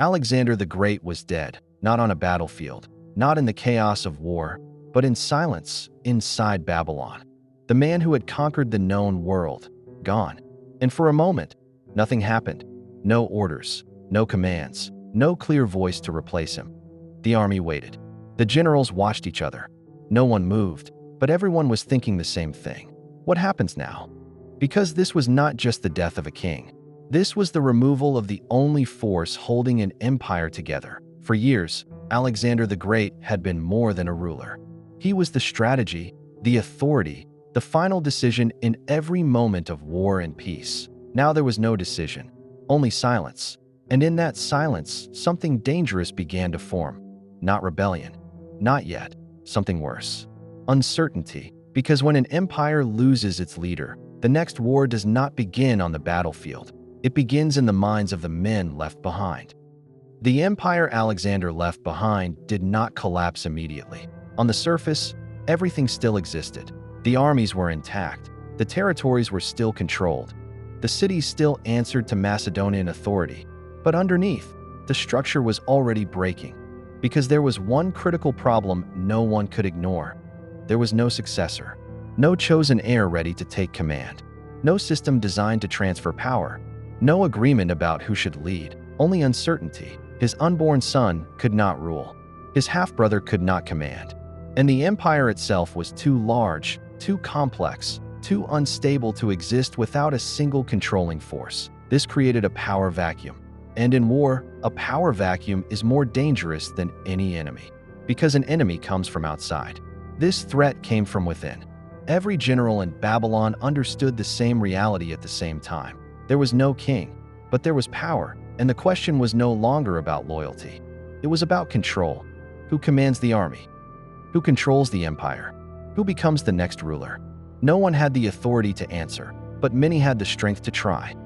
Alexander the Great was dead, not on a battlefield, not in the chaos of war, but in silence, inside Babylon. The man who had conquered the known world, gone. And for a moment, nothing happened. No orders, no commands, no clear voice to replace him. The army waited. The generals watched each other. No one moved, but everyone was thinking the same thing. What happens now? Because this was not just the death of a king. This was the removal of the only force holding an empire together. For years, Alexander the Great had been more than a ruler. He was the strategy, the authority, the final decision in every moment of war and peace. Now there was no decision, only silence. And in that silence, something dangerous began to form. Not rebellion. Not yet. Something worse. Uncertainty. Because when an empire loses its leader, the next war does not begin on the battlefield. It begins in the minds of the men left behind. The empire Alexander left behind did not collapse immediately. On the surface, everything still existed. The armies were intact. The territories were still controlled. The cities still answered to Macedonian authority. But underneath, the structure was already breaking. Because there was one critical problem no one could ignore. There was no successor. No chosen heir ready to take command. No system designed to transfer power. No agreement about who should lead. Only uncertainty. His unborn son could not rule. His half-brother could not command. And the empire itself was too large, too complex, too unstable to exist without a single controlling force. This created a power vacuum. And in war, a power vacuum is more dangerous than any enemy. Because an enemy comes from outside. This threat came from within. Every general in Babylon understood the same reality at the same time. There was no king, but there was power, and the question was no longer about loyalty. It was about control. Who commands the army? Who controls the empire? Who becomes the next ruler? No one had the authority to answer, but many had the strength to try.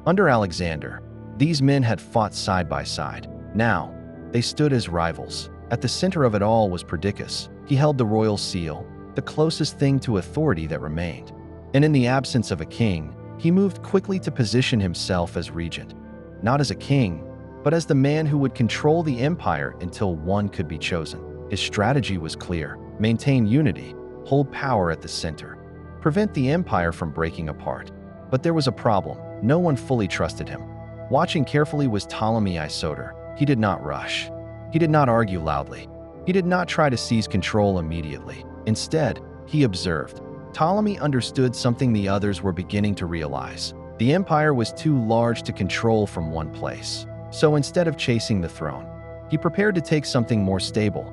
Under Alexander, these men had fought side by side. Now, they stood as rivals. At the center of it all was Perdiccas. He held the royal seal, the closest thing to authority that remained. And in the absence of a king, he moved quickly to position himself as regent. Not as a king, but as the man who would control the empire until one could be chosen. His strategy was clear: maintain unity, hold power at the center, prevent the empire from breaking apart. But there was a problem. No one fully trusted him. Watching carefully was Ptolemy I Soter. He did not rush. He did not argue loudly. He did not try to seize control immediately. Instead, he observed. Ptolemy understood something the others were beginning to realize. The empire was too large to control from one place. So instead of chasing the throne, he prepared to take something more stable: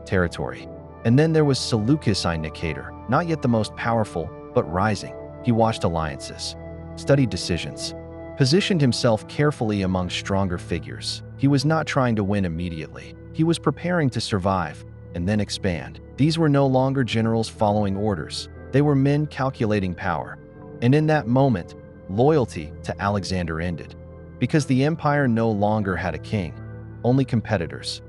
territory. And then there was Seleucus I Nicator, not yet the most powerful, but rising. He watched alliances, studied decisions, positioned himself carefully among stronger figures. He was not trying to win immediately. He was preparing to survive and then expand. These were no longer generals following orders. They were men calculating power. And in that moment, loyalty to Alexander ended. Because the empire no longer had a king, only competitors.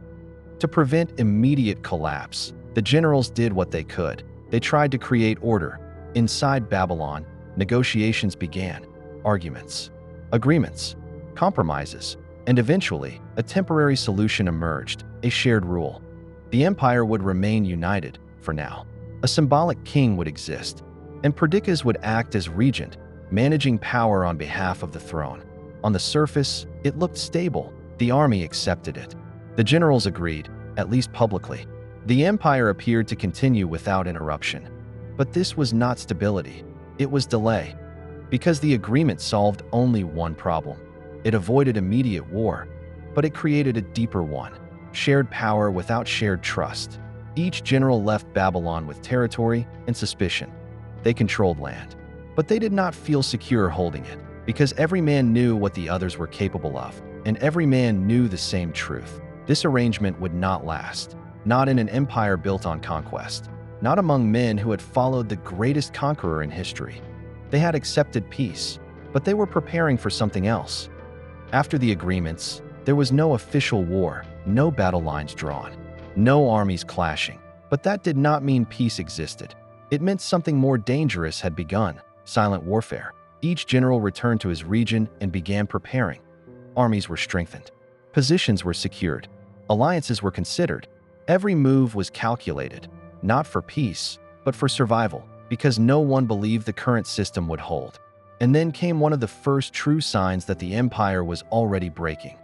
To prevent immediate collapse, the generals did what they could. They tried to create order. Inside Babylon, negotiations began. Arguments, agreements, compromises, and eventually, a temporary solution emerged: a shared rule. The empire would remain united, for now. A symbolic king would exist, and Perdiccas would act as regent, managing power on behalf of the throne. On the surface, it looked stable. The army accepted it. The generals agreed, at least publicly. The empire appeared to continue without interruption. But this was not stability. It was delay. Because the agreement solved only one problem. It avoided immediate war, but it created a deeper one: shared power without shared trust. Each general left Babylon with territory and suspicion. They controlled land, but they did not feel secure holding it, because every man knew what the others were capable of, and every man knew the same truth. This arrangement would not last, not in an empire built on conquest, not among men who had followed the greatest conqueror in history. They had accepted peace, but they were preparing for something else. After the agreements, there was no official war, no battle lines drawn, no armies clashing. But that did not mean peace existed. It meant something more dangerous had begun: silent warfare. Each general returned to his region and began preparing. Armies were strengthened. Positions were secured. Alliances were considered. Every move was calculated, not for peace, but for survival, because no one believed the current system would hold. And then came one of the first true signs that the empire was already breaking.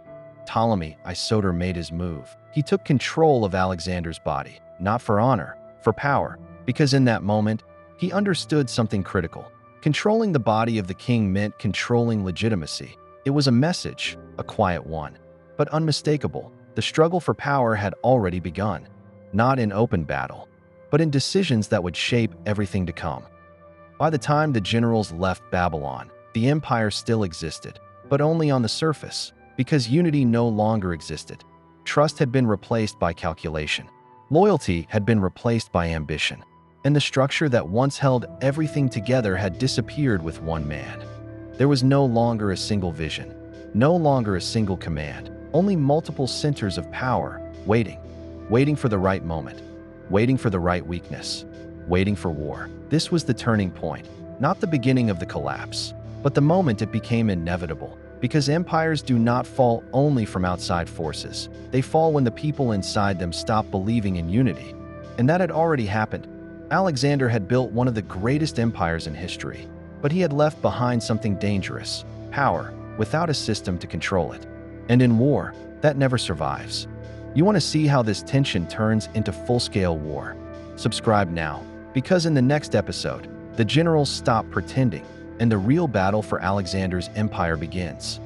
Ptolemy I Soter made his move. He took control of Alexander's body, not for honor, for power, because in that moment, he understood something critical. Controlling the body of the king meant controlling legitimacy. It was a message, a quiet one, but unmistakable. The struggle for power had already begun, not in open battle, but in decisions that would shape everything to come. By the time the generals left Babylon, the empire still existed, but only on the surface, because unity no longer existed. Trust had been replaced by calculation. Loyalty had been replaced by ambition, and the structure that once held everything together had disappeared with one man. There was no longer a single vision, no longer a single command, only multiple centers of power, waiting for the right moment, waiting for the right weakness, waiting for war. This was the turning point, not the beginning of the collapse, but the moment it became inevitable. Because empires do not fall only from outside forces. They fall when the people inside them stop believing in unity. And that had already happened. Alexander had built one of the greatest empires in history, but he had left behind something dangerous: power, without a system to control it. And in war, that never survives. You want to see how this tension turns into full-scale war? Subscribe now, because in the next episode, the generals stop pretending, and the real battle for Alexander's empire begins.